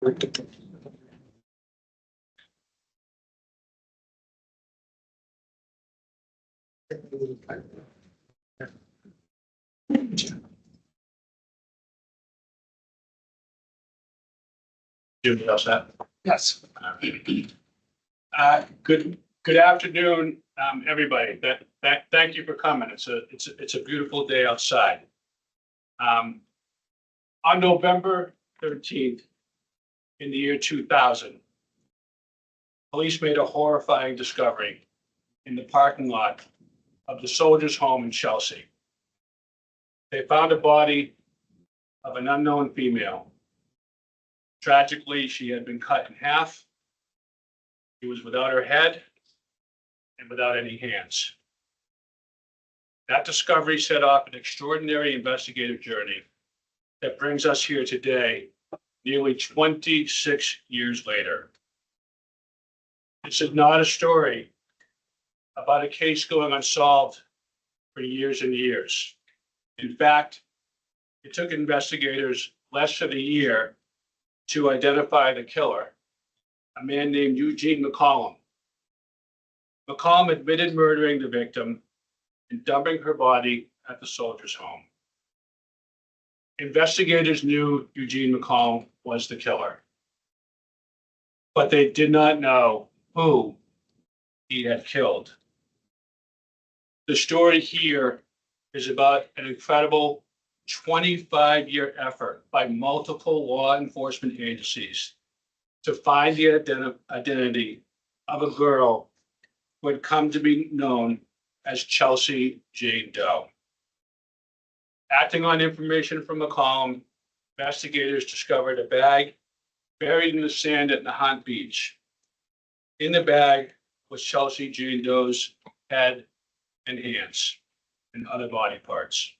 Jim, how's that? Yes. Good afternoon, everybody. Thank you for coming. It's a beautiful day outside. On November 13th, in the year 2000, police made a horrifying discovery in the parking lot of the Soldiers' Home in Chelsea. They found a body of an unknown female. Tragically, she had been cut in half. She was without her head and without any hands. That discovery set off an extraordinary investigative journey that brings us here today, nearly 26 years later. This is not a story about a case going unsolved for years and years. In fact, it took investigators less than a year to identify the killer, a man named Eugene McCollum. McCollum admitted murdering the victim and dumping her body at the Soldiers' Home. Investigators knew Eugene McCollum was the killer, but they did not know who he had killed. The story here is about an incredible 25-year effort by multiple law enforcement agencies to find the identity of a girl who had come to be known as Chelsea Jane Doe. Acting on information from McCollum, investigators discovered a bag buried in the sand at Nahant Beach. In the bag was Chelsea Jane Doe's head and hands and other body parts.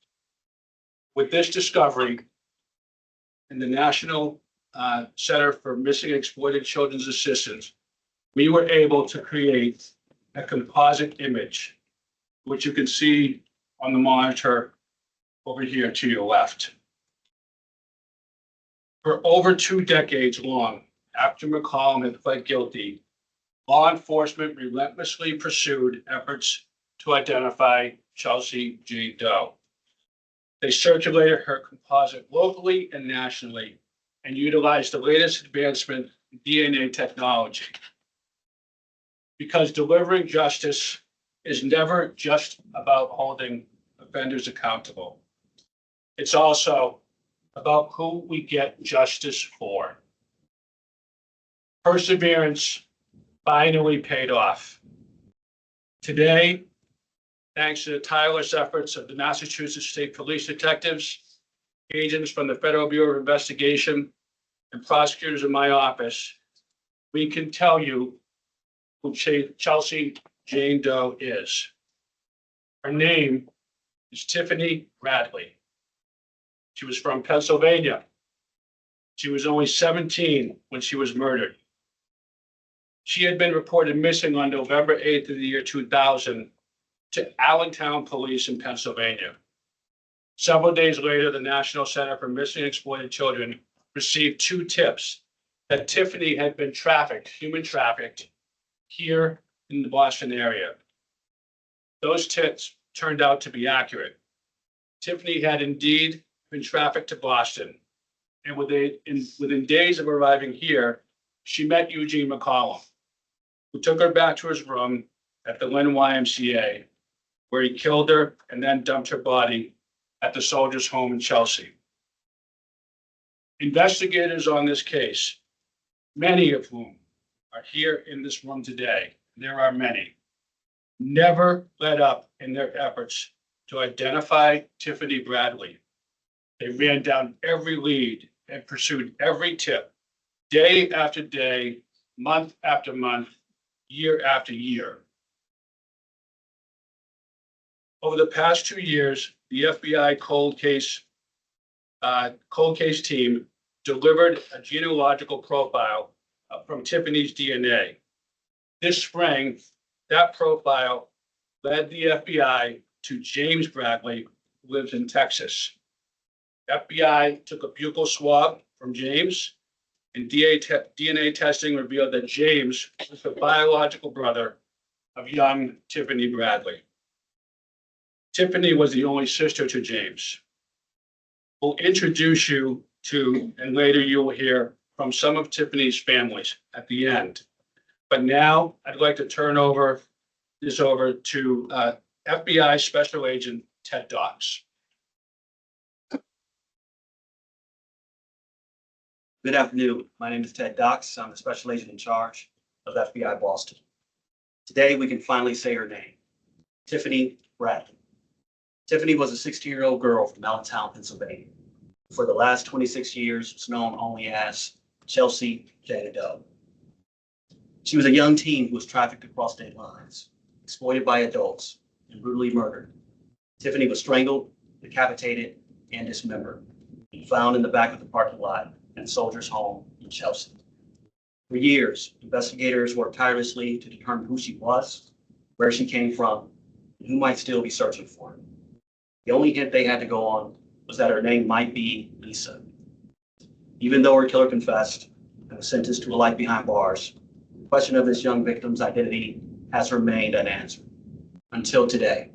With this discovery, and the National Center for Missing and Exploited Children's Assistance, we were able to create a composite image, which you can see on the monitor over here to your left. For over 2 decades long, after McCollum had pled guilty, law enforcement relentlessly pursued efforts to identify Chelsea Jane Doe. They circulated her composite locally and nationally and utilized the latest advancement in DNA technology. Because delivering justice is never just about holding offenders accountable. It's also about who we get justice for. Perseverance finally paid off. Today, thanks to the tireless efforts of the Massachusetts State Police detectives, agents from the Federal Bureau of Investigation, and prosecutors in my office, we can tell you who Chelsea Jane Doe is. Her name is Tiffany Bradley. She was from Pennsylvania. She was only 17 when she was murdered. She had been reported missing on November 8th of the year 2000 to Allentown Police in Pennsylvania. Several days later, the National Center for Missing and Exploited Children received 2 tips that Tiffany had been human trafficked, here in the Boston area. Those tips turned out to be accurate. Tiffany had indeed been trafficked to Boston, and within days of arriving here, she met Eugene McCollum, who took her back to his room at the Lynn YMCA, where he killed her and then dumped her body at the Soldiers' Home in Chelsea. Investigators on this case, many of whom are here in this room today, there are many, never let up in their efforts to identify Tiffany Bradley. They ran down every lead and pursued every tip, day after day, month after month, year after year. Over the past 2 years, the FBI cold case team delivered a genealogical profile from Tiffany's DNA. This spring, that profile led the FBI to James Bradley, who lives in Texas. FBI took a buccal swab from James and DNA testing revealed that James was the biological brother of young Tiffany Bradley. Tiffany was the only sister to James. We'll introduce you to, and later you will hear from some of Tiffany's families at the end. But now I'd like to turn this over to FBI Special Agent Ted Dox. Good afternoon. My name is Ted Dox. I'm the Special Agent in charge of FBI Boston. Today, we can finally say her name, Tiffany Bradley. Tiffany was a 16-year-old girl from Allentown, Pennsylvania. For the last 26 years, was known only as Chelsea Jane Doe. She was a young teen who was trafficked across state lines, exploited by adults, and brutally murdered. Tiffany was strangled, decapitated, and dismembered, and found in the back of the parking lot at Soldier's home in Chelsea. For years, investigators worked tirelessly to determine who she was, where she came from, and who might still be searching for her. The only hint they had to go on was that her name might be Lisa. Even though her killer confessed and was sentenced to a life behind bars, the question of this young victim's identity has remained unanswered until today.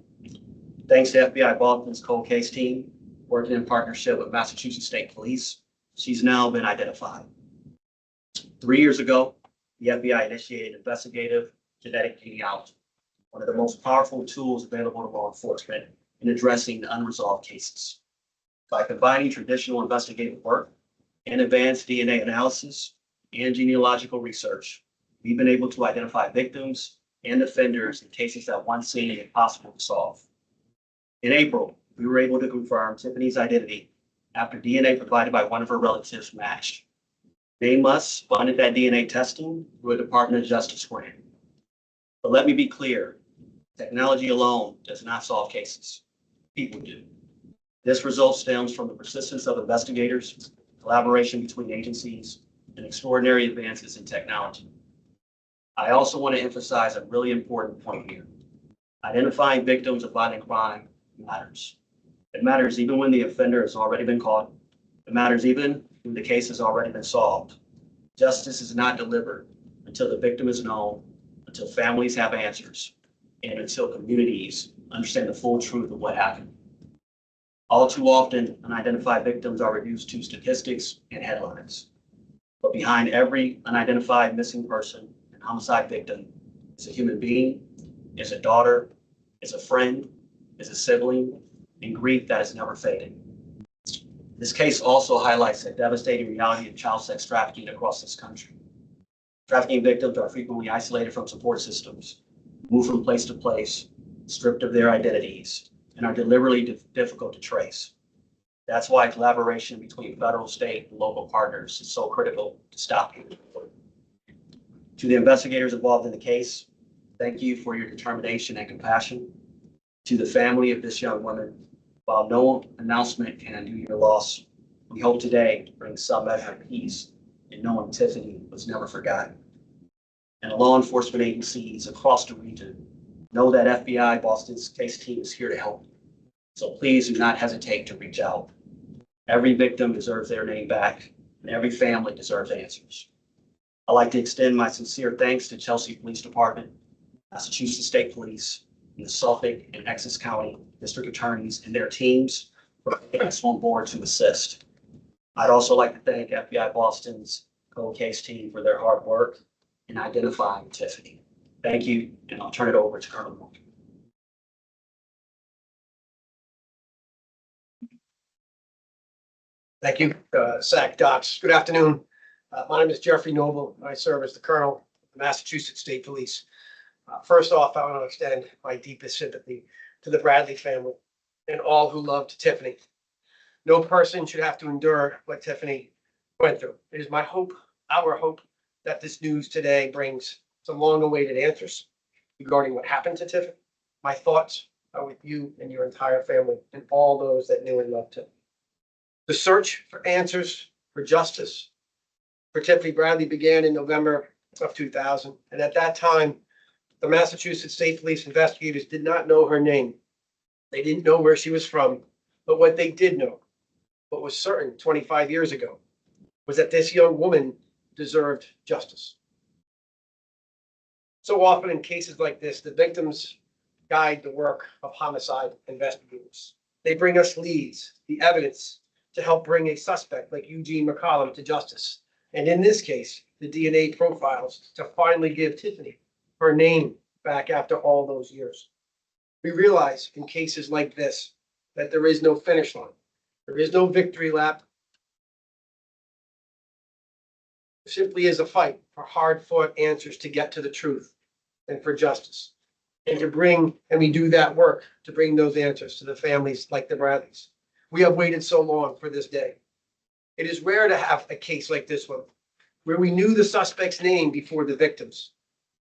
Thanks to FBI Boston's cold case team, working in partnership with Massachusetts State Police, she's now been identified. 3 years ago, the FBI initiated investigative genetic genealogy, one of the most powerful tools available to law enforcement in addressing unresolved cases. By combining traditional investigative work and advanced DNA analysis and genealogical research, we've been able to identify victims and offenders in cases that once seemed impossible to solve. In April, we were able to confirm Tiffany's identity after DNA provided by one of her relatives matched. They must funded that DNA testing through a Department of Justice grant. But let me be clear, technology alone does not solve cases. People do. This result stems from the persistence of investigators, collaboration between agencies, and extraordinary advances in technology. I also want to emphasize a really important point here. Identifying victims of violent crime matters. It matters even when the offender has already been caught. It matters even when the case has already been solved. Justice is not delivered until the victim is known, until families have answers, and until communities understand the full truth of what happened. All too often, unidentified victims are reduced to statistics and headlines. But behind every unidentified missing person and homicide victim is a human being, is a daughter, is a friend, is a sibling, and grief that is never fading. This case also highlights the devastating reality of child sex trafficking across this country. Trafficking victims are frequently isolated from support systems, moved from place to place, stripped of their identities, and are deliberately difficult to trace. That's why collaboration between federal, state, and local partners is so critical to stop it. To the investigators involved in the case, thank you for your determination and compassion. To the family of this young woman, while no announcement can undo your loss, we hope today to bring some measure of peace in knowing Tiffany was never forgotten. And law enforcement agencies across the region know that FBI Boston's case team is here to help you. So please do not hesitate to reach out. Every victim deserves their name back, and every family deserves answers. I'd like to extend my sincere thanks to Chelsea Police Department, Massachusetts State Police, and the Suffolk and Essex County District Attorneys and their teams for getting us on board to assist. I'd also like to thank FBI Boston's cold case team for their hard work in identifying Tiffany. Thank you, and I'll turn it over to Colonel Morgan. Thank you, SAC Docs. Good afternoon. My name is Geoffrey Noble. I serve as the Colonel of the Massachusetts State Police. First off, I want to extend my deepest sympathy to the Bradley family and all who loved Tiffany. No person should have to endure what Tiffany went through. It is my hope, our hope, that this news today brings some long-awaited answers regarding what happened to Tiffany. My thoughts are with you and your entire family and all those that knew and loved her. The search for answers, for justice, for Tiffany Bradley began in November of 2000. And at that time, the Massachusetts State Police investigators did not know her name. They didn't know where she was from. But what they did know, what was certain 25 years ago, was that this young woman deserved justice. So often in cases like this, the victims guide the work of homicide investigators. They bring us leads, the evidence to help bring a suspect like Eugene McCollum to justice. And in this case, the DNA profiles to finally give Tiffany her name back after all those years. We realize in cases like this that there is no finish line. There is no victory lap. It simply is a fight for hard-fought answers to get to the truth and for justice. And we do that work to bring those answers to the families like the Bradleys. We have waited so long for this day. It is rare to have a case like this one, where we knew the suspect's name before the victims.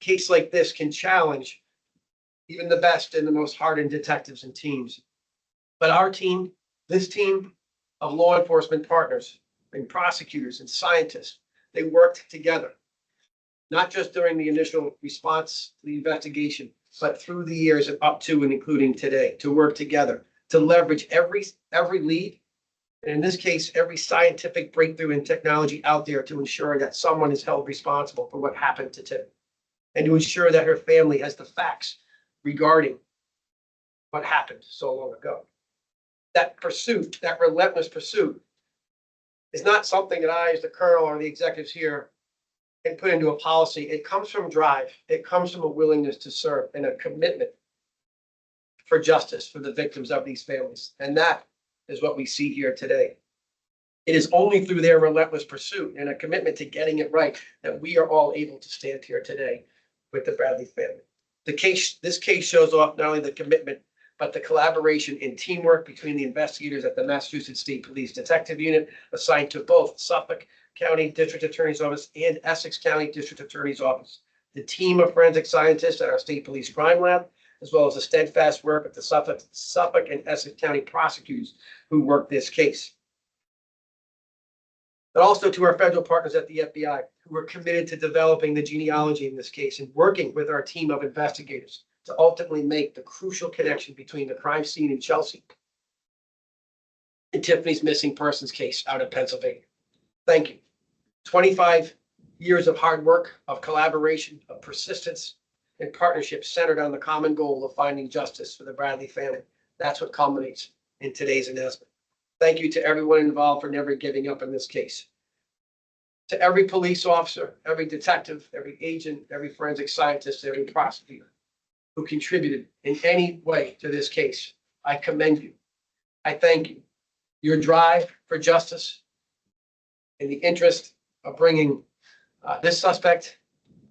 A case like this can challenge even the best and the most hardened detectives and teams. But our team, this team of law enforcement partners and prosecutors and scientists, they worked together, not just during the initial response to the investigation, but through the years and up to and including today, to work together, to leverage every lead, and in this case, every scientific breakthrough in technology out there to ensure that someone is held responsible for what happened to Tiffany, and to ensure that her family has the facts regarding what happened so long ago. That pursuit, that relentless pursuit, is not something that I, as the colonel or the executives here, can put into a policy. It comes from drive. It comes from a willingness to serve and a commitment for justice for the victims of these families. And that is what we see here today. It is only through their relentless pursuit and a commitment to getting it right that we are all able to stand here today with the Bradley family. This case shows off not only the commitment, but the collaboration and teamwork between the investigators at the Massachusetts State Police Detective Unit assigned to both Suffolk County District Attorney's Office and Essex County District Attorney's Office. The team of forensic scientists at our State Police Crime Lab, as well as the steadfast work of the Suffolk and Essex County prosecutors who worked this case. But also to our federal partners at the FBI, who are committed to developing the genealogy in this case and working with our team of investigators to ultimately make the crucial connection between the crime scene in Chelsea and Tiffany's missing persons case out of Pennsylvania. Thank you. 25 years of hard work, of collaboration, of persistence, and partnership centered on the common goal of finding justice for the Bradley family. That's what culminates in today's announcement. Thank you to everyone involved for never giving up in this case. To every police officer, every detective, every agent, every forensic scientist, every prosecutor who contributed in any way to this case, I commend you. I thank you. Your drive for justice in the interest of bringing this suspect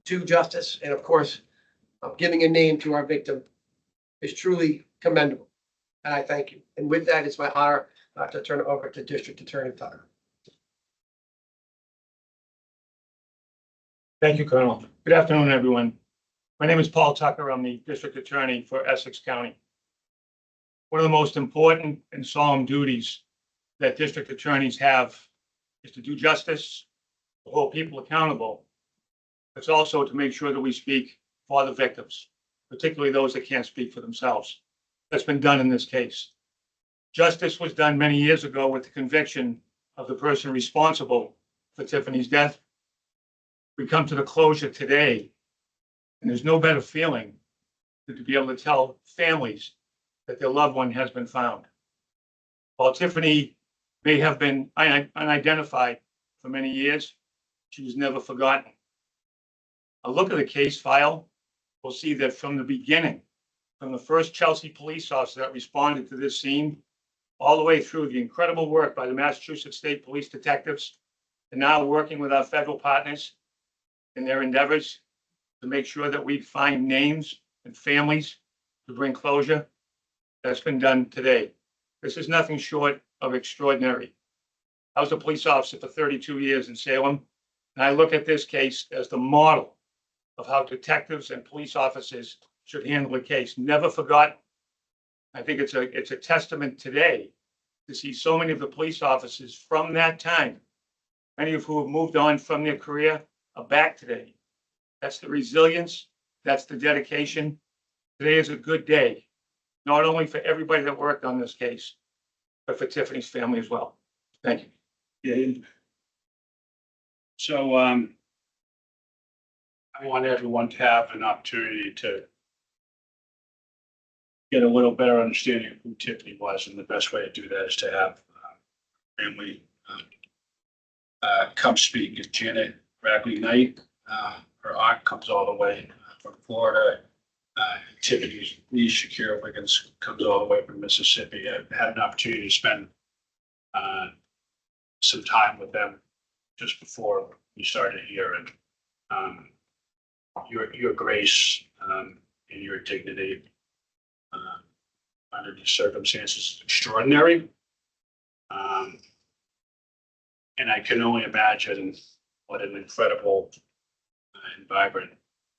to justice, and of course, giving a name to our victim, is truly commendable. And I thank you. And with that, it's my honor to turn it over to District Attorney Tucker. Thank you, Colonel. Good afternoon, everyone. My name is Paul Tucker. I'm the District Attorney for Essex County. One of the most important and solemn duties that district attorneys have is to do justice, to hold people accountable. It's also to make sure that we speak for the victims, particularly those that can't speak for themselves. That's been done in this case. Justice was done many years ago with the conviction of the person responsible for Tiffany's death. We come to the closure today, and there's no better feeling than to be able to tell families that their loved one has been found. While Tiffany may have been unidentified for many years, she was never forgotten. A look at the case file will see that from the beginning, from the first Chelsea police officer that responded to this scene, all the way through the incredible work by the Massachusetts State Police detectives, and now working with our federal partners in their endeavors to make sure that we find names and families to bring closure, that's been done today. This is nothing short of extraordinary. I was a police officer for 32 years in Salem, and I look at this case as the model of how detectives and police officers should handle a case. Never forgotten. I think it's a testament today to see so many of the police officers from that time, many of who have moved on from their career, are back today. That's the resilience. That's the dedication. Today is a good day, not only for everybody that worked on this case, but for Tiffany's family as well. Thank you. Yeah. So, I want everyone to have an opportunity to get a little better understanding of who Tiffany was, and the best way to do that is to have family come speak. Is Janet Ragley Knight. Her aunt comes all the way from Florida. Tiffany's niece, Shakira Wiggins, comes all the way from Mississippi. I've had an opportunity to spend some time with them just before we started here, and your grace and your dignity under these circumstances is extraordinary. And I can only imagine what an incredible and vibrant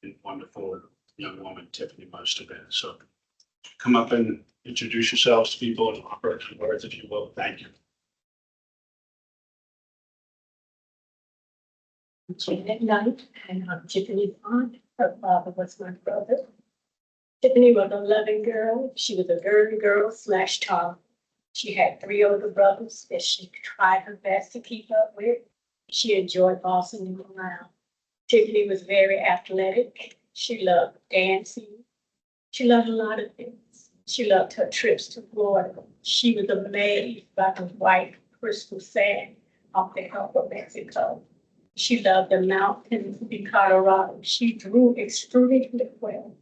and wonderful young woman Tiffany must have been. So come up and introduce yourselves to people and offer a few words, if you will. Thank you. Janet Knight, and I'm Tiffany's aunt. Her father was my brother. Tiffany was a loving girl. She was a very girl / tall. She had 3 older brothers that she tried her best to keep up with. She enjoyed bossing them around. Tiffany was very athletic. She loved dancing. She loved a lot of things. She loved her trips to Florida. She was amazed by the white crystal sand off the Gulf of Mexico. She loved the mountains in Colorado. She drew extremely well.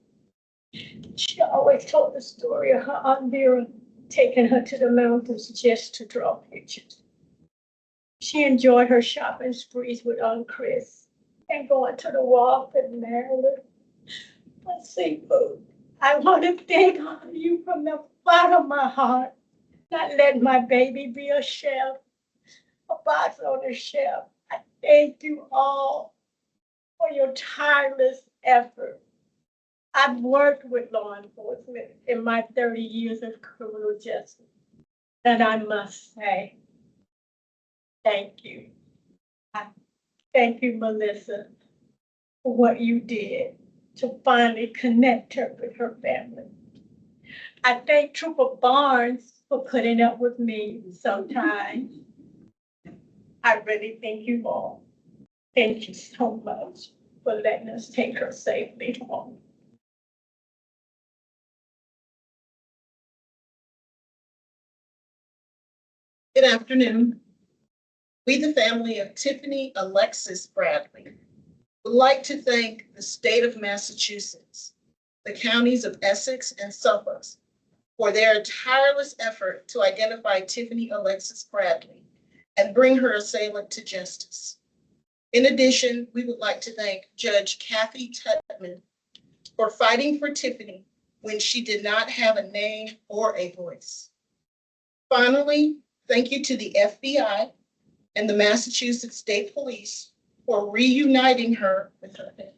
She always told the story of her Aunt Vera taking her to the mountains just to draw pictures. She enjoyed her shopping sprees with Aunt Chris and going to the wharf in Maryland for seafood. I want to thank all of you from the bottom of my heart. Not letting my baby be a chef, a box on a shelf. I thank you all for your tireless effort. I've worked with law enforcement in my 30 years of criminal justice, and I must say, thank you. I thank you, Melissa, for what you did to finally connect her with her family. I thank Trooper Barnes for putting up with me sometimes. I really thank you all. Thank you so much for letting us take her safely home. Good afternoon. We, the family of Tiffany Alexis Bradley, would like to thank the state of Massachusetts, the counties of Essex and Suffolk, for their tireless effort to identify Tiffany Alexis Bradley and bring her assailant to justice. In addition, we would like to thank Judge Kathy Tutman for fighting for Tiffany when she did not have a name or a voice. Finally, thank you to the FBI and the Massachusetts State Police for reuniting her with her family.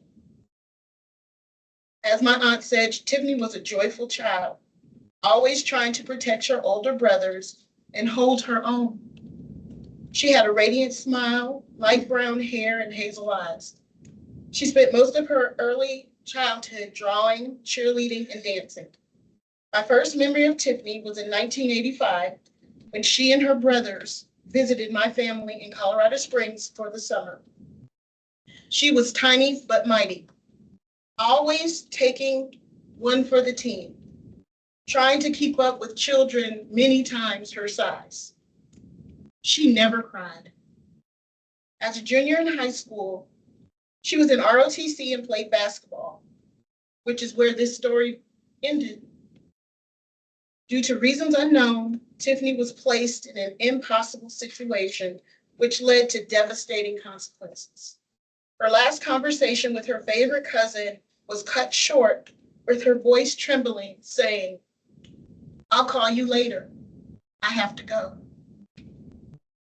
As my aunt said, Tiffany was a joyful child, always trying to protect her older brothers and hold her own. She had a radiant smile, light brown hair, and hazel eyes. She spent most of her early childhood drawing, cheerleading, and dancing. My first memory of Tiffany was in 1985, when she and her brothers visited my family in Colorado Springs for the summer. She was tiny but mighty, always taking one for the team, trying to keep up with children many times her size. She never cried. As a junior in high school, she was in ROTC and played basketball, which is where this story ended. Due to reasons unknown, Tiffany was placed in an impossible situation, which led to devastating consequences. Her last conversation with her favorite cousin was cut short with her voice trembling, saying, "I'll call you later. I have to go."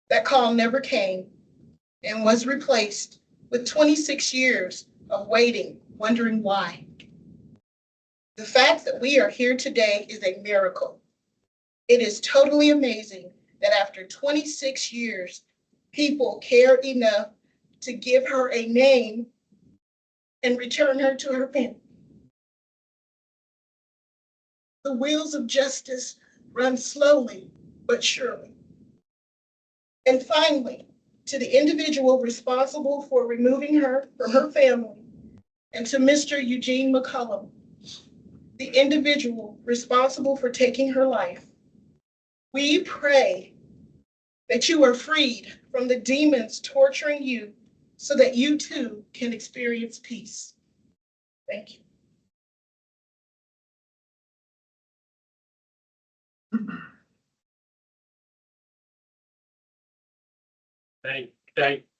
That call never came and was replaced with 26 years of waiting, wondering why. The fact that we are here today is a miracle. It is totally amazing that after 26 years, people cared enough to give her a name and return her to her family. The wheels of justice run slowly but surely. And finally, to the individual responsible for removing her from her family, and to Mr. Eugene McCullum, the individual responsible for taking her life. We pray that you are freed from the demons torturing you so that you too can experience peace. Thank you.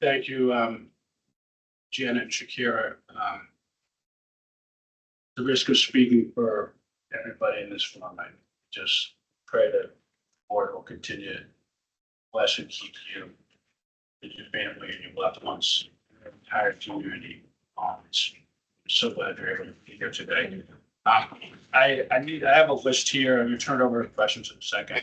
Thank you, Janet and Shakira. The risk of speaking for everybody in this room, I just pray that the board will continue to bless and keep you and your family and your loved ones, and your entire community. It's so glad you're able to be here today. I have a list here. I'm going to turn it over to questions in a second.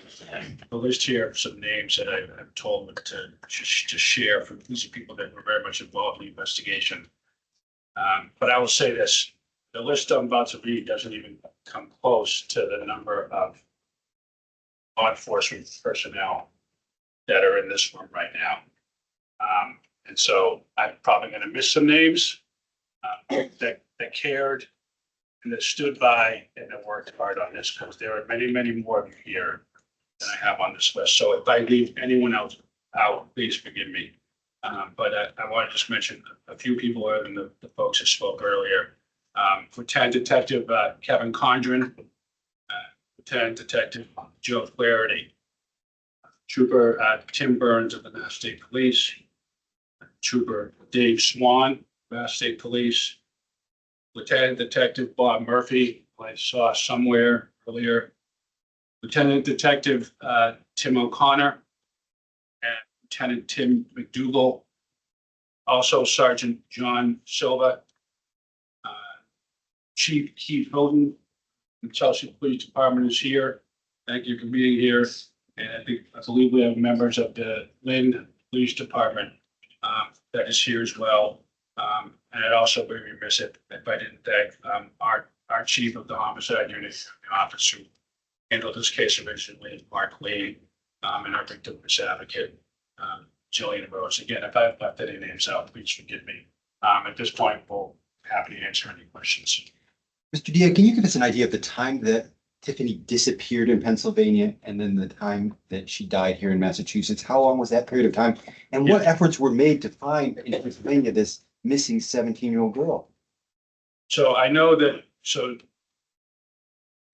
A list here of some names that I've told them to share for these people that were very much involved in the investigation. But I will say this, the list I'm about to read doesn't even come close to the number of law enforcement personnel that are in this room right now. And so I'm probably going to miss some names that cared and that stood by and that worked hard on this, because there are many, many more of you here than I have on this list. So if I leave anyone else out, please forgive me. But I want to just mention a few people other than the folks that spoke earlier. Lieutenant Detective Kevin Condren, Lieutenant Detective Joe Flaherty, Trooper Tim Burns of the Mass State Police, Trooper Dave Swan, Mass State Police, Lieutenant Detective Bob Murphy, who I saw somewhere earlier, Lieutenant Detective Tim O'Connor, and Lieutenant Tim McDougall, also Sergeant John Silva, Chief Keith Houghton, the Chelsea Police Department is here. Thank you for being here. And I believe we have members of the Lynn Police Department that is here as well. And I'd also be remiss if I didn't thank our chief of the homicide unit, the office who handled this case originally, Mark Lee, and our victim advocate, Jillian Rose. Again, if I've left any names out, please forgive me. At this point, we'll be happy to answer any questions. Mr. Dia, can you give us an idea of the time that Tiffany disappeared in Pennsylvania and then the time that she died here in Massachusetts? How long was that period of time? And what efforts were made to find in Pennsylvania this missing 17-year-old girl? So I know that, so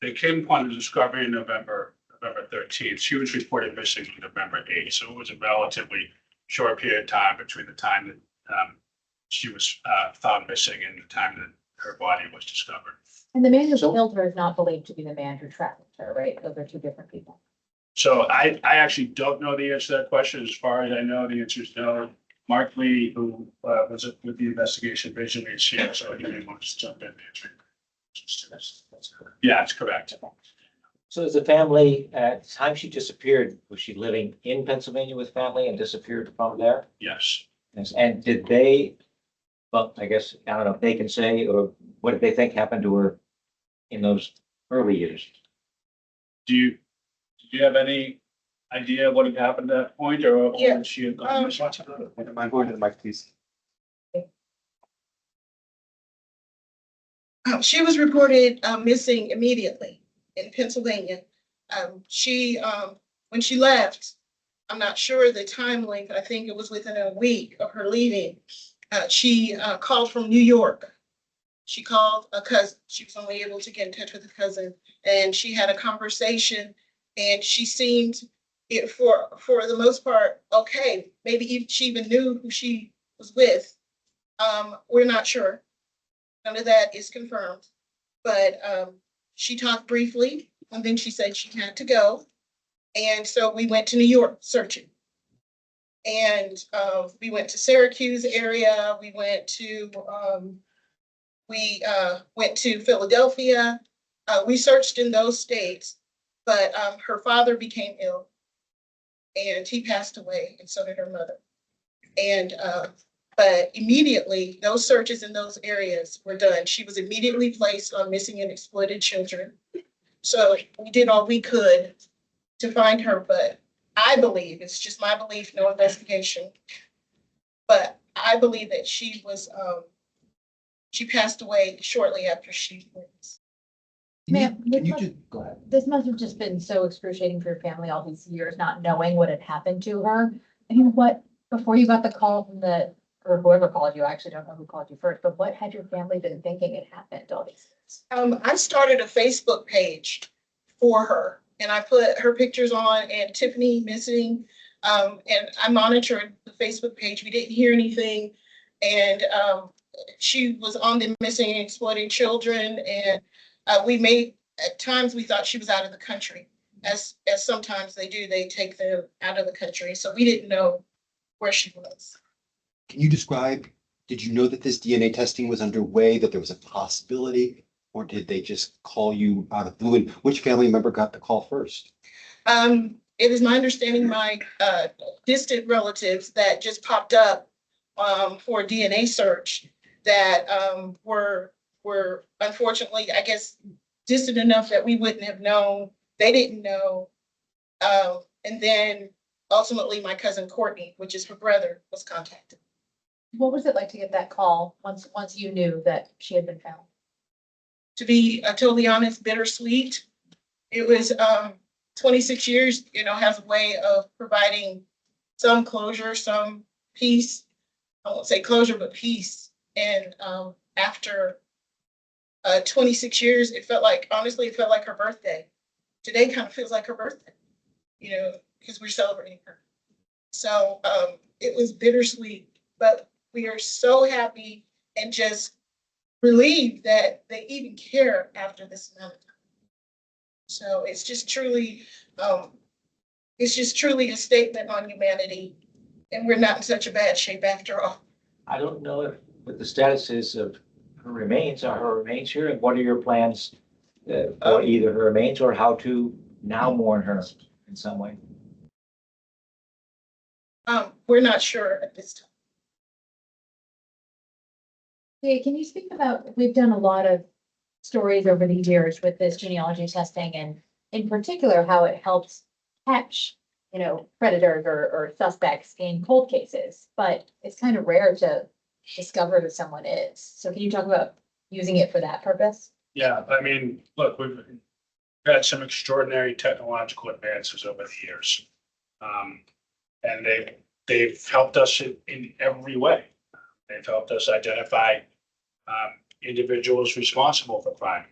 they came upon the discovery in November 13th. She was reported missing on November 8th. So it was a relatively short period of time between the time that she was found missing and the time that her body was discovered. And the man who killed her is not believed to be the man who trafficked her, right? Those are two different people. So I actually don't know the answer to that question. As far as I know, the answer is no. Mark Lee, who was with the investigation originally, is here, so he may want to jump in and answer. Yeah, it's correct. So as a family, at the time she disappeared, was she living in Pennsylvania with family and disappeared from there? Yes. Yes. And did they, well, I guess, I don't know if they can say, or what did they think happened to her in those early years? Do you have any idea what had happened at that point, or Yeah. when she had gone missing? Would mind going to the mic, please? She was reported missing immediately in Pennsylvania. When she left, I'm not sure the time length, I think it was within a week of her leaving. She called from New York. She called a cousin. She was only able to get in touch with a cousin, and she had a conversation, and she seemed, for the most part, okay. Maybe she even knew who she was with. We're not sure. None of that is confirmed, but she talked briefly, and then she said she had to go. And so we went to New York searching. And we went to Syracuse area. We went to Philadelphia. We searched in those states, but her father became ill and he passed away, and so did her mother. And but immediately those searches in those areas were done. She was immediately placed on missing and exploited children. So we did all we could to find her, but I believe, it's just my belief, no investigation, but I believe that she passed away shortly after she was. Ma'am, Can you just, go ahead. this must have just been so excruciating for your family all these years, not knowing what had happened to her. I mean, before you got the call from or whoever called you, I actually don't know who called you first, but what had your family been thinking had happened all these years? I started a Facebook page for her and I put her pictures on and Tiffany missing. And I monitored the Facebook page. We didn't hear anything. And she was on the missing and exploiting children. And at times we thought she was out of the country. As sometimes they do, they take them out of the country. So we didn't know where she was. Can you describe, did you know that this DNA testing was underway, that there was a possibility? Or did they just call you out of the blue? And which family member got the call first? It is my understanding my distant relatives that just popped up for a DNA search that were unfortunately, I guess, distant enough that we wouldn't have known. They didn't know. And then ultimately my cousin Courtney, which is her brother, was contacted. What was it like to get that call once you knew that she had been found? To be totally honest, bittersweet. It was 26 years, has a way of providing some closure, some peace. I won't say closure, but peace. And after 26 years, honestly, it felt like her birthday. Today kind of feels like her birthday, because we're celebrating her. So it was bittersweet, but we are so happy and just relieved that they even care after this amount of time. So it's just truly a statement on humanity, and we're not in such a bad shape after all. I don't know what the status is of her remains. Are her remains here? And what are your plans for either her remains or how to now mourn her in some way? We're not sure at this time. Yeah, can you speak about, we've done a lot of stories over the years with this genealogy testing and in particular how it helps catch, predators or suspects in cold cases, but it's kind of rare to discover who someone is. So can you talk about using it for that purpose? Yeah, I mean, look, we've had some extraordinary technological advances over the years. And they've helped us in every way. They've helped us identify individuals responsible for crime.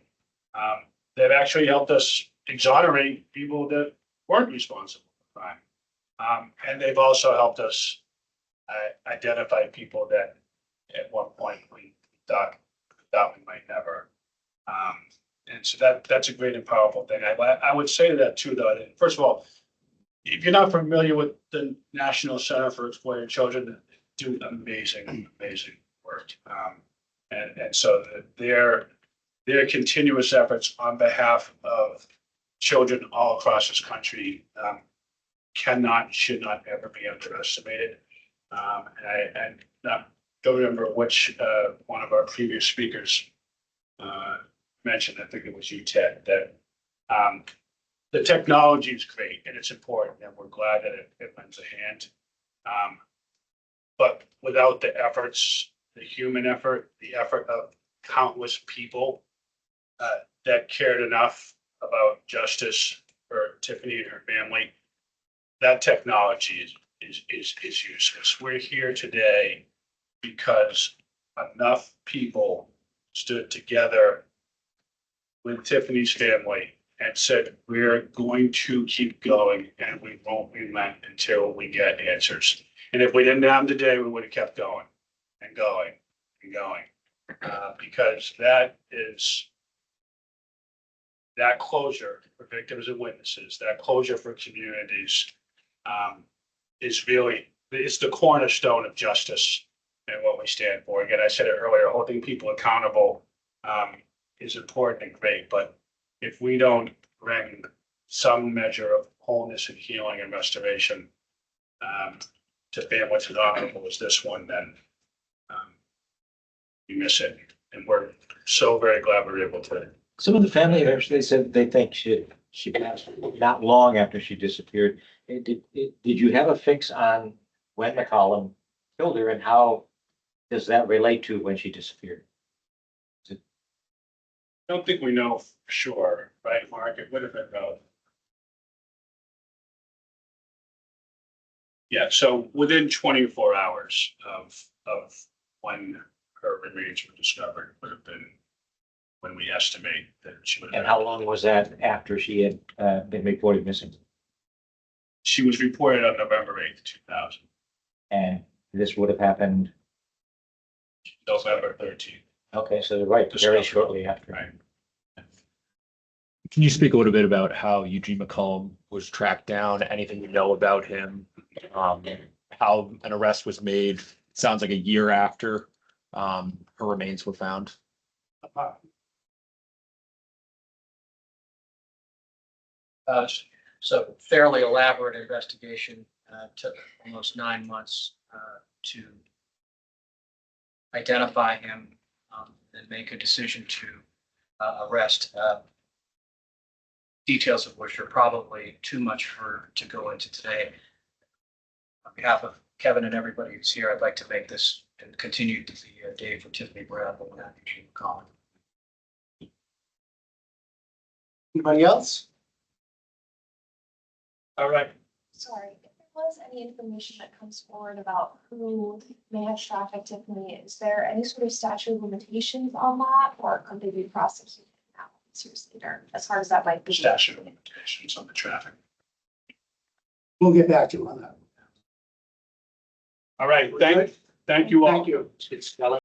They've actually helped us exonerate people that weren't responsible for crime. And they've also helped us identify people that at one point we thought we might never. And so that's a great and powerful thing. I would say to that too, though, that first of all, if you're not familiar with the National Center for Exploited Children, they do amazing work. And so their continuous efforts on behalf of children all across this country should not ever be underestimated. And I don't remember which one of our previous speakers mentioned, I think it was you, Ted, that the technology is great and it's important and we're glad that it lends a hand. But without the efforts, the human effort, the effort of countless people that cared enough about justice for Tiffany and her family, that technology is useless. We're here today because enough people stood together with Tiffany's family and said, we're going to keep going and we won't relent until we get answers. And if we didn't have them today, we would have kept going and going and going. Because that closure for victims and witnesses, that closure for communities is the cornerstone of justice and what we stand for. Again, I said it earlier, holding people accountable is important and great, but if we don't bring some measure of wholeness and healing and restoration to families as honorable as this one, then we miss it. And we're so very glad we're able to. Some of the family members, they said they think she passed not long after she disappeared. Did you have a fix on when McCollum killed her, and how does that relate to when she disappeared? I don't think we know for sure, right, Mark? It would have been about. Yeah, so within 24 hours of when her remains were discovered would have been when we estimate that she would have. And how long was that after she had been reported missing? She was reported on November 8th, 2000, And this would have happened, November 13th, okay, so right, very shortly after. right? Can you speak a little bit about how Eugene McCollum was tracked down? Anything you know about him? How an arrest was made? Sounds like a year after her remains were found. So fairly elaborate investigation, took almost 9 months to identify him and make a decision to arrest. Details of which are probably too much to go into today. On behalf of Kevin and everybody who's here, I'd like to make this and continue to be a day for Tiffany Bradley and Eugene McCollum. Anybody else? All right. Sorry, if there was any information that comes forward about who may have trafficked Tiffany, is there any sort of statute of limitations on that, or could they be prosecuted now, years later, as hard as that might be? Statute of limitations on the traffic. We'll get back to you on that. All right, thank you all. Thank you. It's